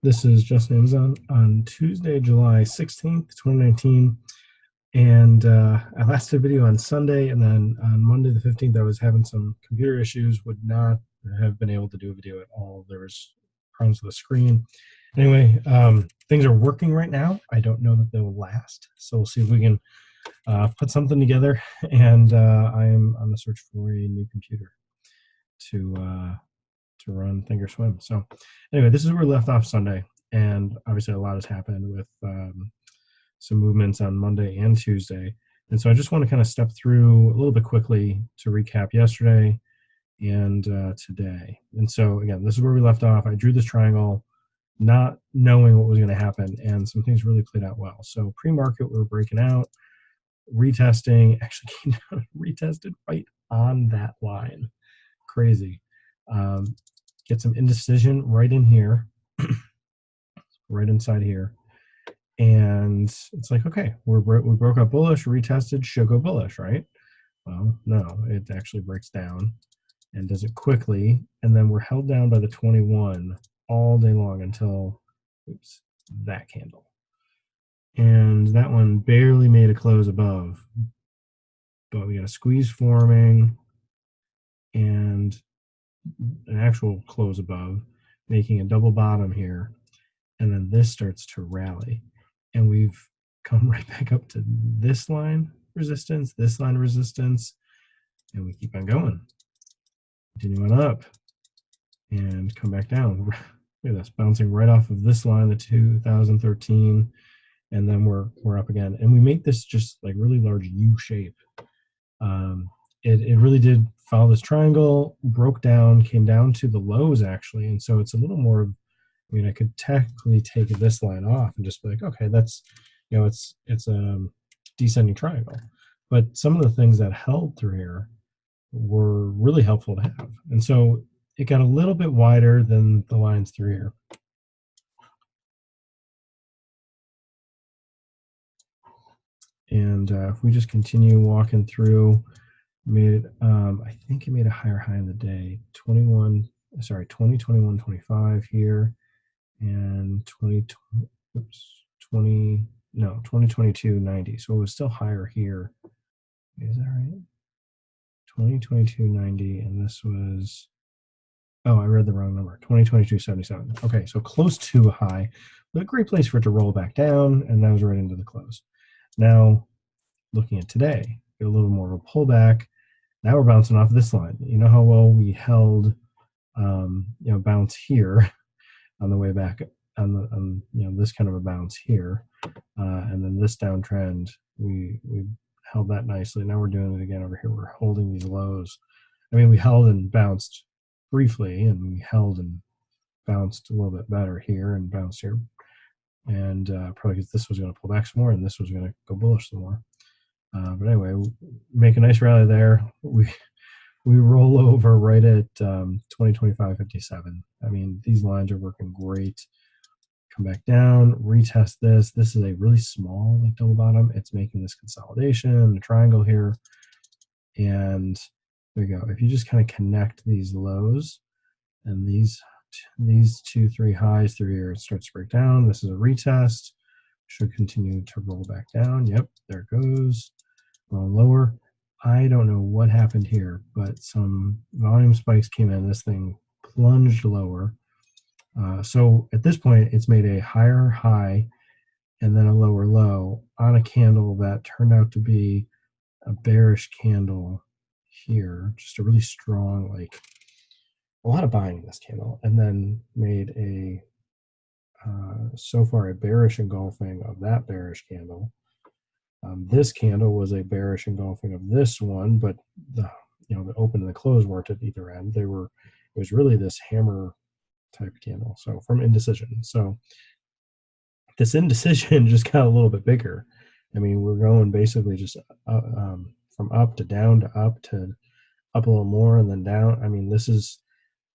This is Justin AMZN on Tuesday, July 16th, 2019. And I last did a video on Sunday, and then on Monday the 15th, I was having some computer issues, would not have been able to do a video at all. There was problems with the screen. Anyway, things are working right now. I don't know that they will last, so we'll see if we can put something together. And I am on the search for a new computer to run Thinkorswim. So anyway, this is where we left off Sunday, and obviously a lot has happened with some movements on Monday and Tuesday. And so I just want to kind of step through a little bit quickly to recap yesterday and today. And so again, this is where we left off. I drew this triangle not knowing what was going to happen, and some things really played out well. So pre-market, we were breaking out, retesting, actually came down, retested right on that line. Crazy. Get some indecision right in here, right inside here. And it's like, okay, we broke up bullish, retested, should go bullish, right? Well, no, it actually breaks down and does it quickly. And then we're held down by the 21 all day long until, oops, that candle. And that one barely made a close above, but we got a squeeze forming and an actual close above, making a double bottom here. And then this starts to rally. And we've come right back up to this line resistance, this line resistance, and we keep on going. Continue on up and come back down. Look at this, bouncing right off of this line, the 2013, and then we're up again. And we make this just like really large U shape. It really did follow this triangle, broke down, came down to the lows actually, and so it's a little more of, I mean, I could technically take this line off and just be like, okay, that's, you know, it's a descending triangle. But some of the things that held through here were really helpful to have. And so it got a little bit wider than the lines through here. And if we just continue walking through, made it, I think it made a higher high in the day, 2021.25 here. And 2022.90. So it was still higher here. Is that right? 2022.90, and this was, oh, I read the wrong number. 2022.77. Okay, so close to a high, but a great place for it to roll back down, and that was right into the close. Now, looking at today, get a little more of a pullback. Now we're bouncing off this line. You know how well we held, bounce here on the way back on this kind of a bounce here, and then this downtrend we held that nicely. Now we're doing it again over here. We're holding these lows. I mean, we held and bounced briefly, and we held and bounced a little bit better here and bounced here, and probably because this was going to pull back some more and this was going to go bullish some more. But anyway, make a nice rally there. We roll over right at 2025.57. I mean, these lines are working great. Come back down, retest this. This is a really small like double bottom. It's making this consolidation, the triangle here. And there you go. If you just kind of connect these lows and these 2-3 highs through here, it starts to break down. This is a retest. Should continue to roll back down. Yep, there it goes. Rolling lower. I don't know what happened here, but some volume spikes came in. This thing plunged lower. So at this point, it's made a higher high and then a lower low on a candle that turned out to be a bearish candle here. Just a really strong, like a lot of buying in this candle, and then made a so far a bearish engulfing of that bearish candle. This candle was a bearish engulfing of this one, but the open and the close weren't at either end. It was really this hammer type of candle. So from indecision. So this indecision just got a little bit bigger. I mean, we're going basically just from up to down to up to up a little more and then down. I mean,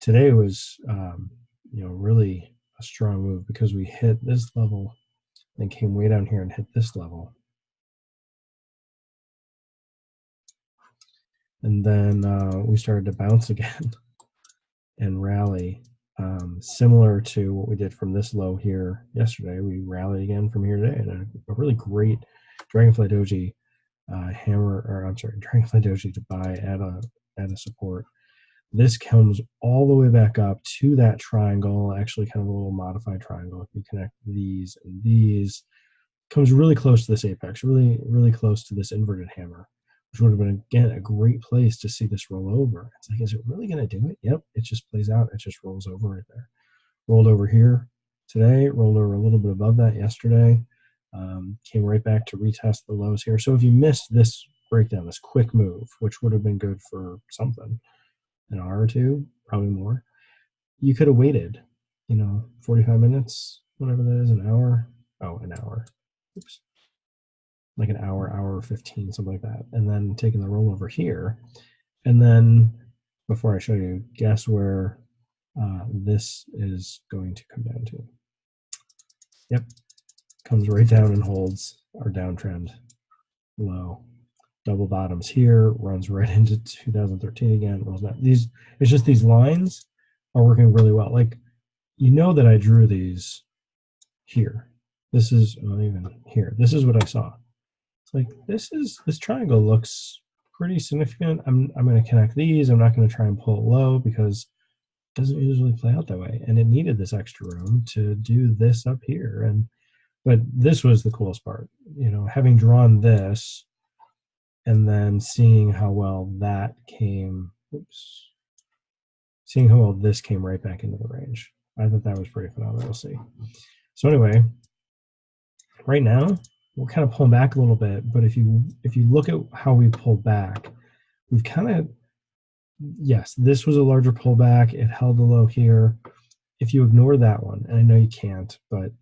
today was really a strong move because we hit this level and came way down here and hit this level. And then we started to bounce again and rally Similar to what we did from this low here yesterday, we rallied again from here today, and a really great Dragonfly Doji hammer, or I'm sorry, Dragonfly Doji to buy at a support. This comes all the way back up to that triangle, actually kind of a little modified triangle. If you connect these and these, comes really close to this apex, really, really close to this inverted hammer, which would have been, again, a great place to see this roll over. It's like, is it really going to do it? Yep, it just plays out. It just rolls over right there. Rolled over here today, rolled over a little bit above that yesterday, came right back to retest the lows here. So if you missed this breakdown, this quick move, which would have been good for something, an hour or two, probably more, you could have waited, 45 minutes, whatever that is, an hour. Oh, an hour. Oops. Like an hour 15, something like that. And then taking the roll over here. And then before I show you, guess where this is going to come down to. Yep, comes right down and holds our downtrend low. Double bottoms here, runs right into 2013 again, rolls down. It's just these lines are working really well. Like, that I drew these here. This is even here. This is what I saw. It's like this triangle looks pretty significant. I'm going to connect these. I'm not going to try and pull it low because it doesn't usually play out that way. And it needed this extra room to do this up here. But this was the coolest part, having drawn this and then seeing how well that came. Oops. Seeing how well this came right back into the range. I thought that was pretty phenomenal. We'll see. So anyway, right now we're kind of pulling back a little bit, but if you look at how we pulled back, we've kind of, yes, this was a larger pullback. It held the low here. If you ignore that one, and I know you can't, but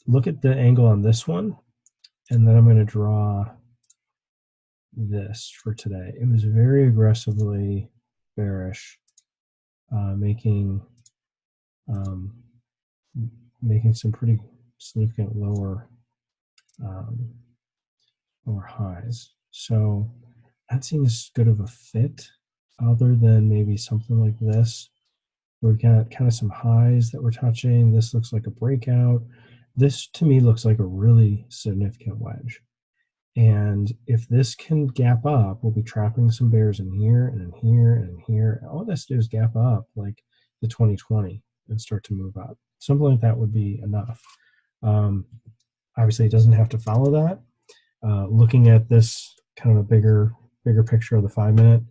look at the angle on this one, and then I'm going to draw this for today. It was very aggressively bearish, making some pretty significant lower highs. So not seeing as good of a fit other than maybe something like this. We've got kind of some highs that we're touching. This looks like a breakout. This to me looks like a really significant wedge. And if this can gap up, we'll be trapping some bears in here and in here and in here. All it has to do is gap up like the 2020 and start to move up. Something like that would be enough. Obviously, it doesn't have to follow that. Looking at this kind of a bigger picture of the 5-minute,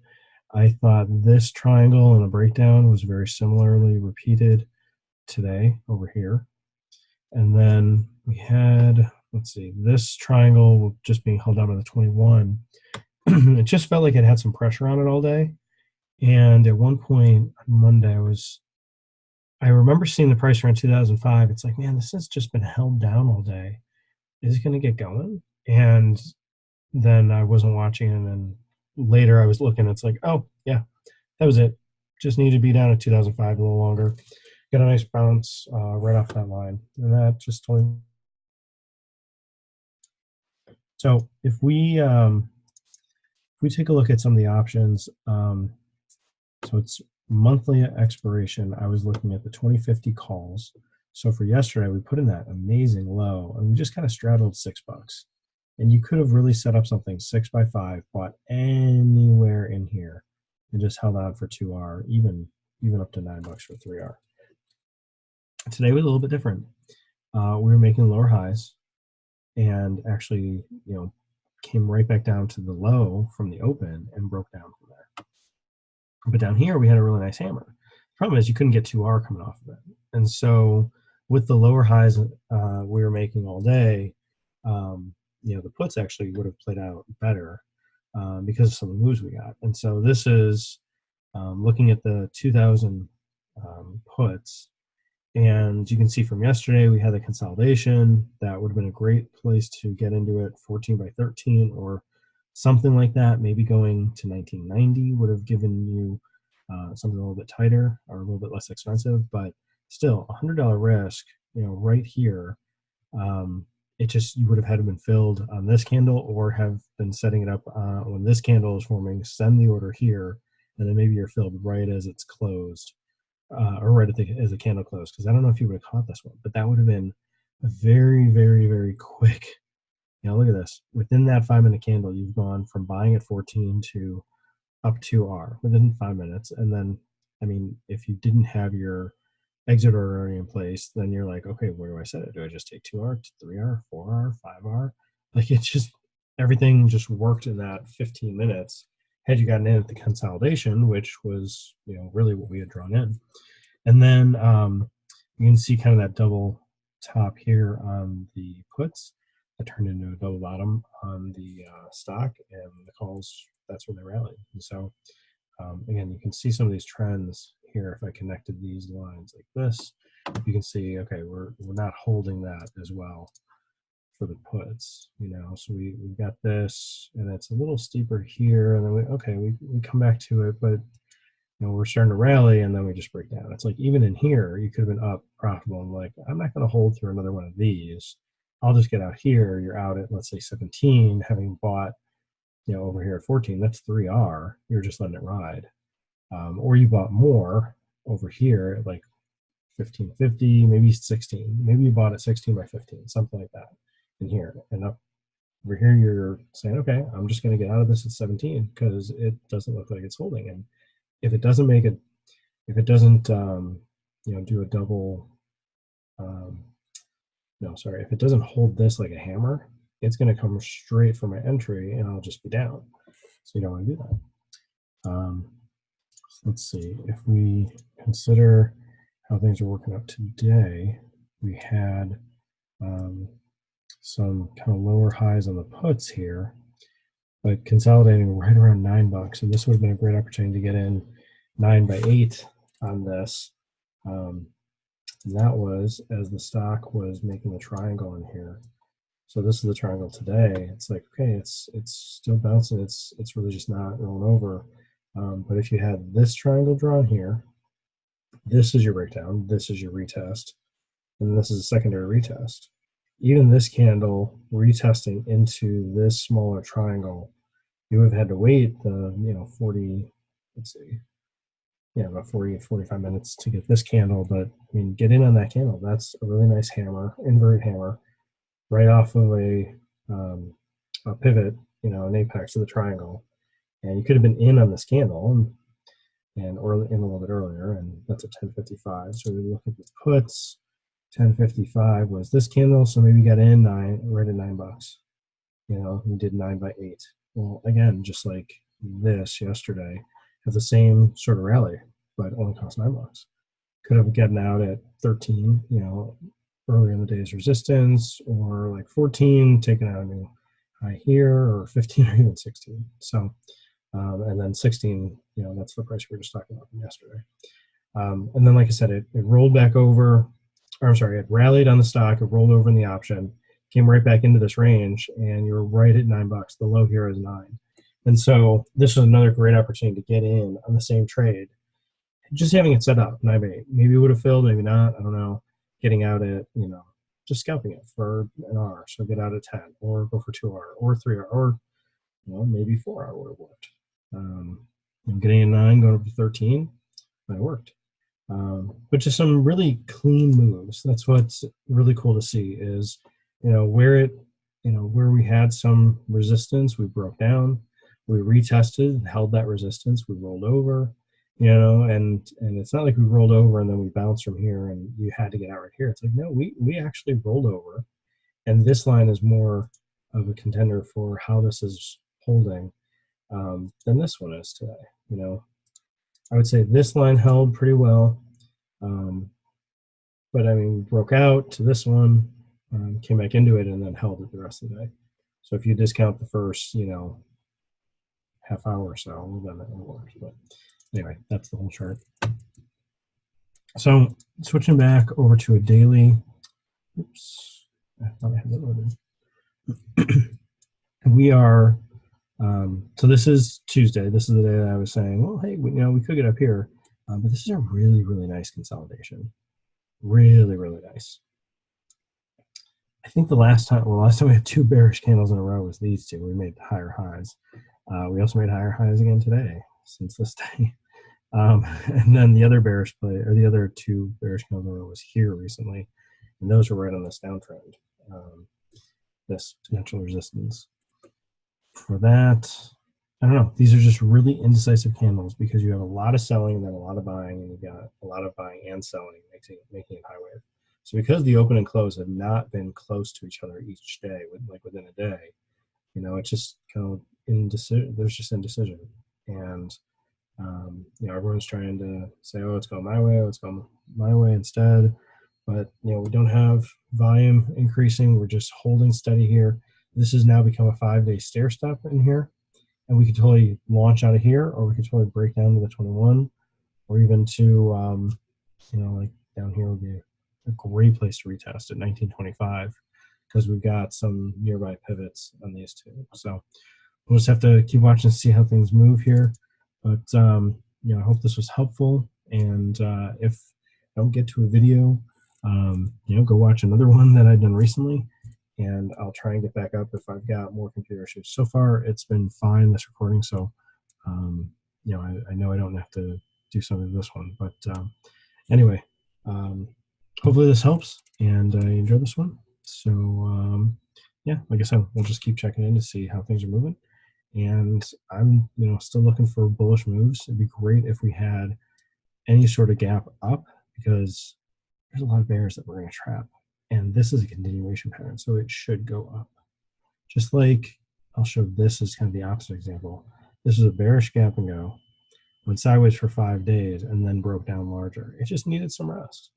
I thought this triangle and a breakdown was very similarly repeated today over here. And then we had, let's see, this triangle just being held down by the 21. It just felt like it had some pressure on it all day. And at one point on Monday, I remember seeing the price around 2005. It's like, man, this has just been held down all day. Is it going to get going? And then I wasn't watching, and then later I was looking. It's like, oh yeah, that was it. Just needed to be down at 2005 a little longer. Got a nice bounce right off that line, and that just totally. So if we take a look at some of the options, so it's monthly expiration. I was looking at the 2050 calls. So for yesterday, we put in that amazing low, and we just kind of straddled $6. And you could have really set up something 6x5, bought anywhere in here, and just held on for 2R, even up to $9 for 3R. Today was a little bit different. We were making lower highs, and actually, came right back down to the low from the open and broke down from there. But down here, we had a really nice hammer. The problem is you couldn't get 2R coming off of it. And so with the lower highs we were making all day, the puts actually would have played out better because of some of the moves we got. And so this is looking at the 2000 puts. And you can see from yesterday, we had the consolidation. That would have been a great place to get into it, 14x13 or something like that. Maybe going to 1990 would have given you something a little bit tighter or a little bit less expensive, but still $100 risk, right here. It just, you would have had to been filled on this candle or have been setting it up when this candle is forming, send the order here, and then maybe you're filled right as it's closed. or right as the candle closed, because I don't know if you would have caught this one, but that would have been a very, very, very quick. Look at this. Within that 5-minute candle, you've gone from buying at 14 to up 2R within 5 minutes. And then, I mean, if you didn't have your exit order already in place, then you're like, okay, where do I set it? Do I just take 2R, 3R, 4R, 5R? Like, it's just, everything just worked in that 15 minutes. Had you gotten in at the consolidation, which was, really what we had drawn in. And then you can see kind of that double top here on the puts that turned into a double bottom on the stock, and the calls, that's where they rallied. And so again, you can see some of these trends here. If I connected these lines like this, you can see, okay, we're not holding that as well for the puts, so we've got this, and it's a little steeper here, and then we come back to it, but we're starting to rally, and then we just break down. It's like, even in here, you could have been up profitable. I'm like, I'm not going to hold through another one of these. I'll just get out here. You're out at, let's say, 17, having bought, over here at 14. That's 3R. You're just letting it ride. Or you bought more over here at like 15.50, maybe 16. Maybe you bought at 16 by 15, something like that in here. And up over here, you're saying, okay, I'm just going to get out of this at 17 because it doesn't look like it's holding. And if it doesn't make it, if it doesn't, do a double, if it doesn't hold this like a hammer, it's going to come straight for my entry, and I'll just be down. So you don't want to do that. Let's see, if we consider how things are working out today, we had some kind of lower highs on the puts here, but consolidating right around $9. And this would have been a great opportunity to get in 9 by 8 on this. And that was as the stock was making the triangle in here. So this is the triangle today. It's like, okay, it's still bouncing. It's really just not rolling over. But if you had this triangle drawn here, this is your breakdown, this is your retest, and this is a secondary retest. Even this candle retesting into this smaller triangle, you would have had to wait the 40, let's see, about 40, 45 minutes to get this candle. But I mean, get in on that candle. That's a really nice hammer, inverted hammer, right off of a pivot, an apex of the triangle. And you could have been in on this candle or in a little bit earlier, and that's at 10.55. So we look at the puts. 10.55 was this candle, so maybe you got in right at $9. We did 9 by 8. Well, again, just like this yesterday, have the same sort of rally, but only cost $9. Could have gotten out at 13, earlier in the day's resistance, or like 14, taken out a new high here, or 15, or even 16. So, and then 16, that's the price we were just talking about from yesterday. And then, like I said, it rolled back over, or I'm sorry, it rallied on the stock, it rolled over in the option, came right back into this range, and you're right at $9. The low here is 9. And so this is another great opportunity to get in on the same trade. Just having it set up, 9 by 8. Maybe it would have filled, maybe not, I don't know. Getting out at, just scalping it for an R. So get out at 10, or go for 2R, or 3R, or maybe 4R would have worked. Getting a 9, going up to 13, that worked. But just some really clean moves. That's what's really cool to see is, where we had some resistance, we broke down, we retested, held that resistance, we rolled over, and it's not like we rolled over and then we bounced from here and you had to get out right here. It's like, no, we actually rolled over, and this line is more of a contender for how this is holding than this one is today. I would say this line held pretty well, but I mean, broke out to this one, came back into it, and then held it the rest of the day. So if you discount the first, half hour or so, then it works. But anyway, that's the whole chart. So switching back over to a daily. Oops, I thought I had that loaded. We are. So this is Tuesday. This is the day that I was saying, well, hey, we could get up here, but this is a really, really nice consolidation. Really, really nice. I think the last time we had 2 bearish candles in a row was these two. We made higher highs. We also made higher highs again today since this day. And then the other bearish play, or the other two bearish candles in a row was here recently, and those were right on this downtrend, this potential resistance. For that, I don't know. These are just really indecisive candles because you have a lot of selling and then a lot of buying, and you got a lot of buying and selling, making it high wave. So because the open and close have not been close to each other each day, within a day, you know, it's just kind of indecision. There's just indecision, and you know, everyone's trying to say, "Oh, it's going my way. Oh, it's going my way," instead. But you know, we don't have volume increasing. We're just holding steady here. This has now become a 5-day stair step in here, and we could totally launch out of here, or we could totally break down to the 21, or even to you know, like down here would be a great place to retest at 1925 because we've got some nearby pivots on these two. So we'll just have to keep watching to see how things move here. But you know, I hope this was helpful. And if I don't get to a video, you know, go watch another one that I've done recently, and I'll try and get back up if I've got more computer issues. So far, it's been fine, this recording. So you know, I know I don't have to do something to this one. But anyway, hopefully this helps, and I enjoyed this one. So yeah, like I said, we'll just keep checking in to see how things are moving. And I'm, you know, still looking for bullish moves. It'd be great if we had any sort of gap up, because there's a lot of bears that we're going to trap. And this is a continuation pattern, so it should go up. Just like I'll show this as kind of the opposite example. This is a bearish gap and go, went sideways for 5 days, and then broke down larger. It just needed some rest.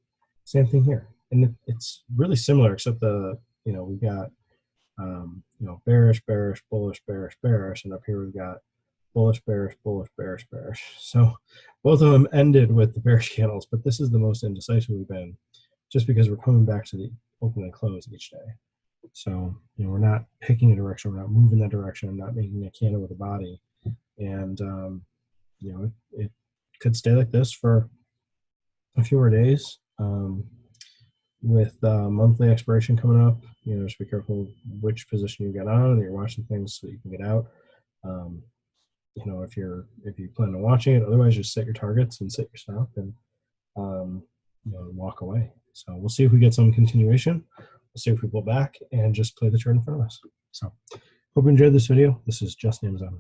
Same thing here. And it's really similar, except you know, we've got you know, bearish, bearish, bullish, bearish, bearish, and up here we've got bullish, bearish, bullish, bearish, bearish. So both of them ended with the bearish candles, but this is the most indecisive we've been, just because we're coming back to the open and close each day. So, you know, we're not picking a direction, we're not moving that direction, we're not making a candle with a body. And you know, it could stay like this for a few more days. With monthly expiration coming up, you know, just be careful which position you get on, and you're watching things so that you can get out. You know, if you plan on watching it, otherwise just set your targets and set your stop, and you know, walk away. So we'll see if we get some continuation. We'll see if we pull back and just play the trade in front of us. So hope you enjoyed this video. This is Just AMZN.